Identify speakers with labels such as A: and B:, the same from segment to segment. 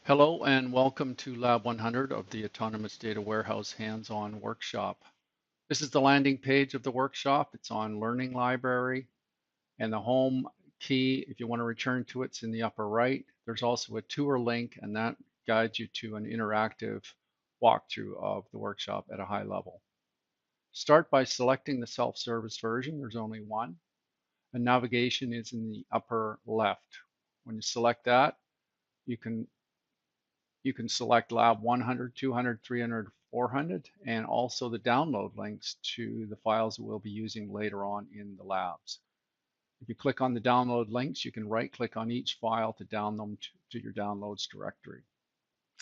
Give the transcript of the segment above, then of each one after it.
A: Hello and welcome to Lab 100 of the Autonomous Data Warehouse Hands-On Workshop. This is the landing page of the workshop. It's on Learning Library, and the home key, if you want to return to it, it's in the upper right. There's also a tour link, and that guides you to an interactive walkthrough of the workshop at a high level. Start by selecting the self-service version. There's only one, and navigation is in the upper left. When you select that, you can select lab 100, 200, 300, 400, and also the download links to the files that we'll be using later on in the labs. If you click on the download links, you can right click on each file to download them to your downloads directory.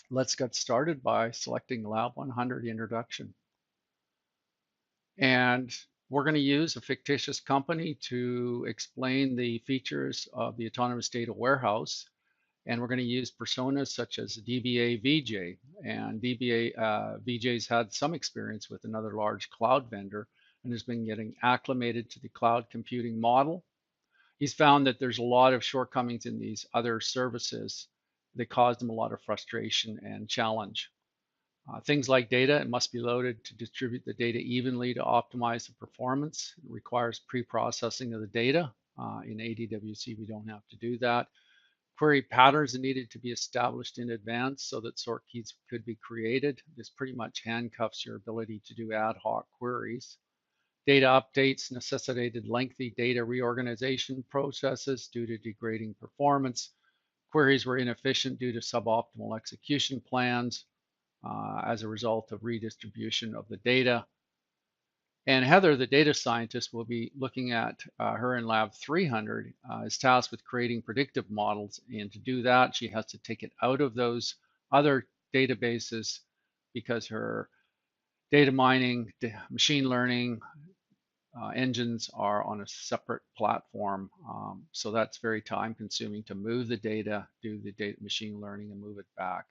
A: Let's get started by selecting lab 100 introduction. And we're going to use a fictitious company to explain the features of the Autonomous Data Warehouse. And we're going to use personas such as DBA VJ. And DBA VJ's had some experience with another large cloud vendor and has been getting acclimated to the cloud computing model. He's found that there's a lot of shortcomings in these other services that caused him a lot of frustration and challenge. Things like data, it must be loaded to distribute the data evenly to optimize the performance. It requires pre-processing of the data. In ADWC, we don't have to do that. Query patterns needed to be established in advance so that sort keys could be created. This pretty much handcuffs your ability to do ad hoc queries. Data updates necessitated lengthy data reorganization processes due to degrading performance. Queries were inefficient due to suboptimal execution plans as a result of redistribution of the data. And Heather, the data scientist, will be looking at her in Lab 300, is tasked with creating predictive models. And to do that, she has to take it out of those other databases because her data mining, machine learning engines are on a separate platform. So that's very time consuming to move the data, do the data machine learning and move it back.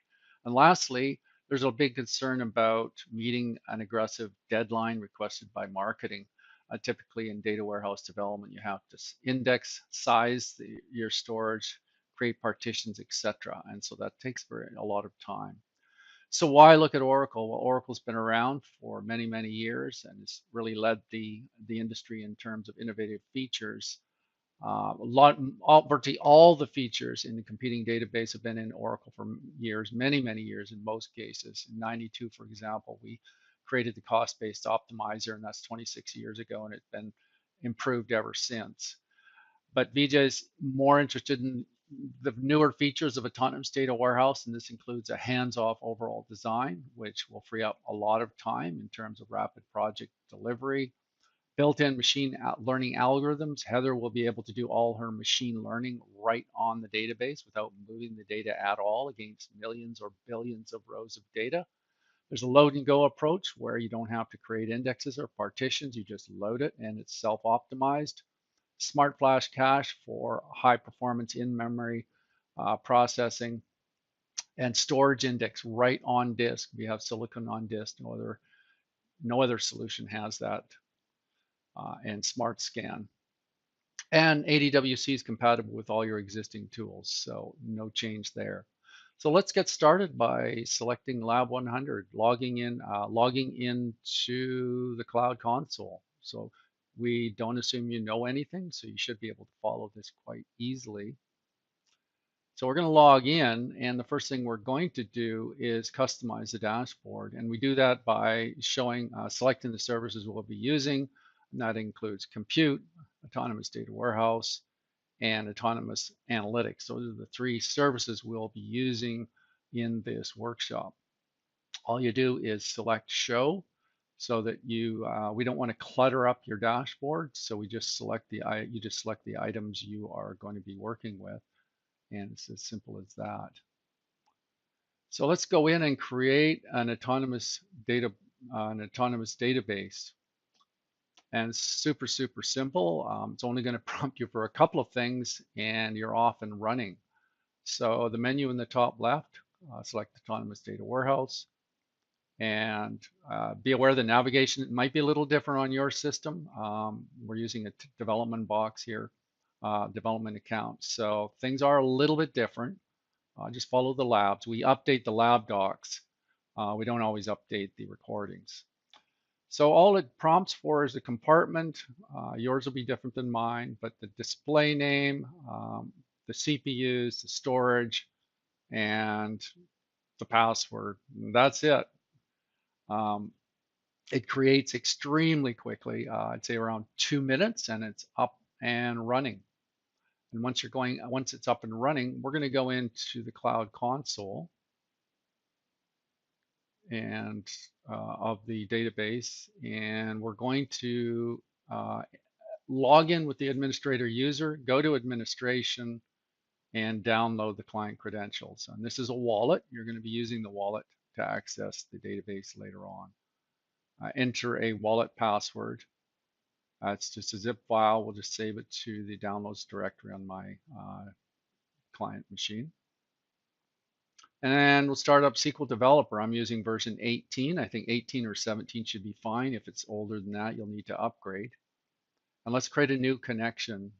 A: And lastly, there's a big concern about meeting an aggressive deadline requested by marketing. Typically in data warehouse development, you have to index, size your storage, create partitions, etc. And so that takes a lot of time. So why look at Oracle? Well, Oracle's been around for many, many years and has really led the industry in terms of innovative features. Virtually all the features in the competing database have been in Oracle for years, many, many years in most cases. In 92, for example, we created the cost-based optimizer, and that's 26 years ago, and it's been improved ever since. But Vijay's more interested in the newer features of autonomous data warehouse, and this includes a hands-off overall design, which will free up a lot of time in terms of rapid project delivery. Built-in machine learning algorithms. Heather will be able to do all her machine learning right on the database without moving the data at all against millions or billions of rows of data. There's a load and go approach where you don't have to create indexes or partitions. You just load it and it's self-optimized. Smart flash cache for high performance in-memory processing, and storage index right on disk. We have silicon on disk. No other solution has that. And smart scan. And ADWC is compatible with all your existing tools, so no change there. So let's get started by selecting Lab 100, logging into the Cloud Console. So we don't assume you know anything, so you should be able to follow this quite easily. So we're going to log in, and the first thing we're going to do is customize the dashboard. And we do that by selecting the services we'll be using, and that includes compute, autonomous data warehouse, and autonomous analytics. Those are the three services we'll be using in this workshop. All you do is select show so that we don't want to clutter up your dashboard. So you just select the items you are going to be working with. And it's as simple as that. So let's go in and create an autonomous database. And it's super, super simple. It's only going to prompt you for a couple of things and you're off and running. So the menu in the top left, select Autonomous Data Warehouse. And be aware the navigation might be a little different on your system. We're using a development box here, development account. So things are a little bit different. Just follow the labs. We update the lab docs. We don't always update the recordings. So all it prompts for is a compartment. Yours will be different than mine, but the display name, the CPUs, the storage, and the password. That's it. It creates extremely quickly. I'd say around 2 minutes, and it's up and running. And once it's up and running, we're going to go into the Cloud Console and of the database, and we're going to log in with the administrator user, go to administration, and download the client credentials. And this is a wallet. You're going to be using the wallet to access the database later on. Enter a wallet password. It's just a zip file. We'll just save it to the downloads directory on my client machine. And we'll start up SQL Developer. I'm using version 18. I think 18 or 17 should be fine. If it's older than that, you'll need to upgrade. And let's create a new connection.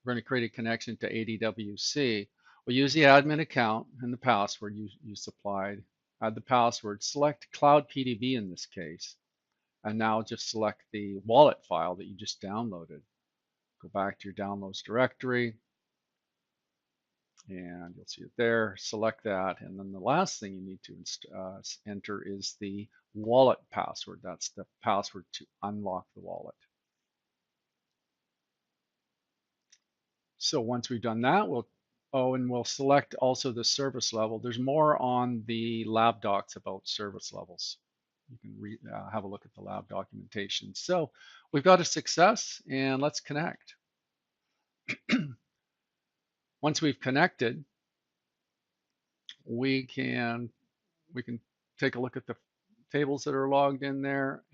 A: We're going to create a connection to ADWC. We'll use the admin account and the password you supplied. Add the password. Select Cloud PDB in this case. And now just select the wallet file that you just downloaded. Go back to your downloads directory. And you'll see it there. Select that. And then the last thing you need to enter is the wallet password. That's the password to unlock the wallet. So once we've done that, we'll select also the service level. There's more on the lab docs about service levels. You can have a look at the lab documentation. So we've got a success, and let's connect. Once we've connected, we can take a look at the tables that are logged in there,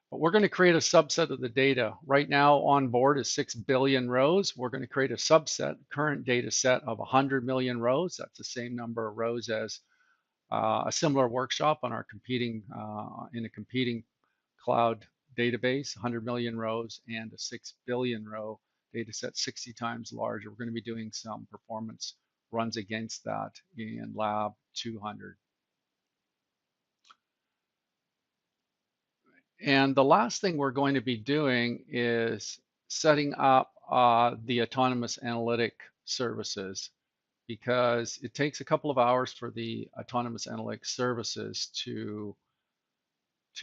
A: but we're going to create a subset of the data. Right now on board is 6 billion rows. We're going to create a subset, current data set of 100 million rows. That's the same number of rows as a similar workshop on our in a competing cloud database, 100 million rows and a 6 billion row data set, 60 times larger. We're going to be doing some performance runs against that in Lab 200. And the last thing we're going to be doing is setting up the autonomous analytic services, because it takes a couple of hours for the autonomous analytic services to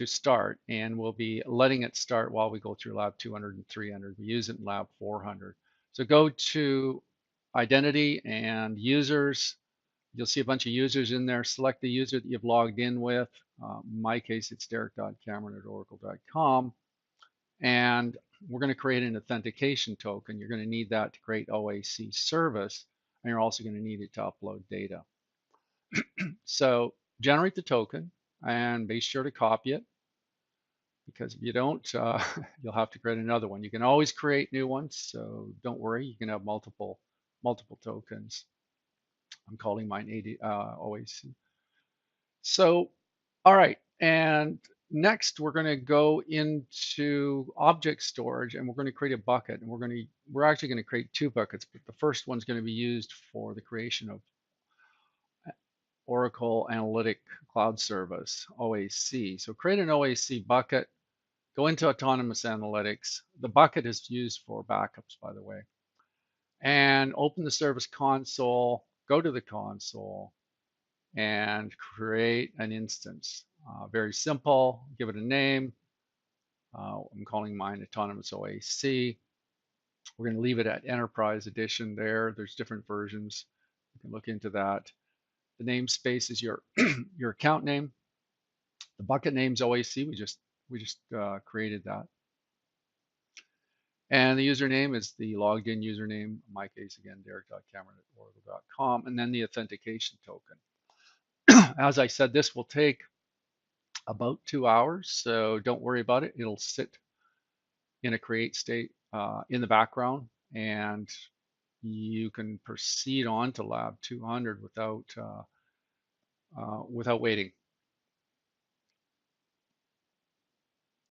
A: start, and we'll be letting it start while we go through Lab 200 and 300. We use it in Lab 400. So go to Identity and Users. You'll see a bunch of users in there. Select the user that you've logged in with. In my case, it's derek.cameron@oracle.com. And we're going to create an authentication token. You're going to need that to create OAC service, and you're also going to need it to upload data. So generate the token and be sure to copy it, because if you don't, you'll have to create another one. You can always create new ones, so don't worry. You can have multiple tokens. I'm calling mine OAC. So, all right, and next we're going to go into object storage, and we're going to create a bucket, and we're actually going to create 2 buckets, but the first one's going to be used for the creation of Oracle Analytic Cloud Service, OAC. So create an OAC bucket, go into Autonomous Analytics. The bucket is used for backups, by the way. And open the Service Console, go to the console, and create an instance. Very simple, give it a name. I'm calling mine Autonomous OAC. We're going to leave it at Enterprise Edition there. There's different versions. You can look into that. The namespace is your your account name. The bucket name's OAC. We just created that. And the username is the logged in username. In my case, again, derek.cameron@oracle.com. And then the authentication token. As I said, this will take about 2 hours, so don't worry about it. It'll sit in a create state in the background, and you can proceed on to Lab 200 without waiting.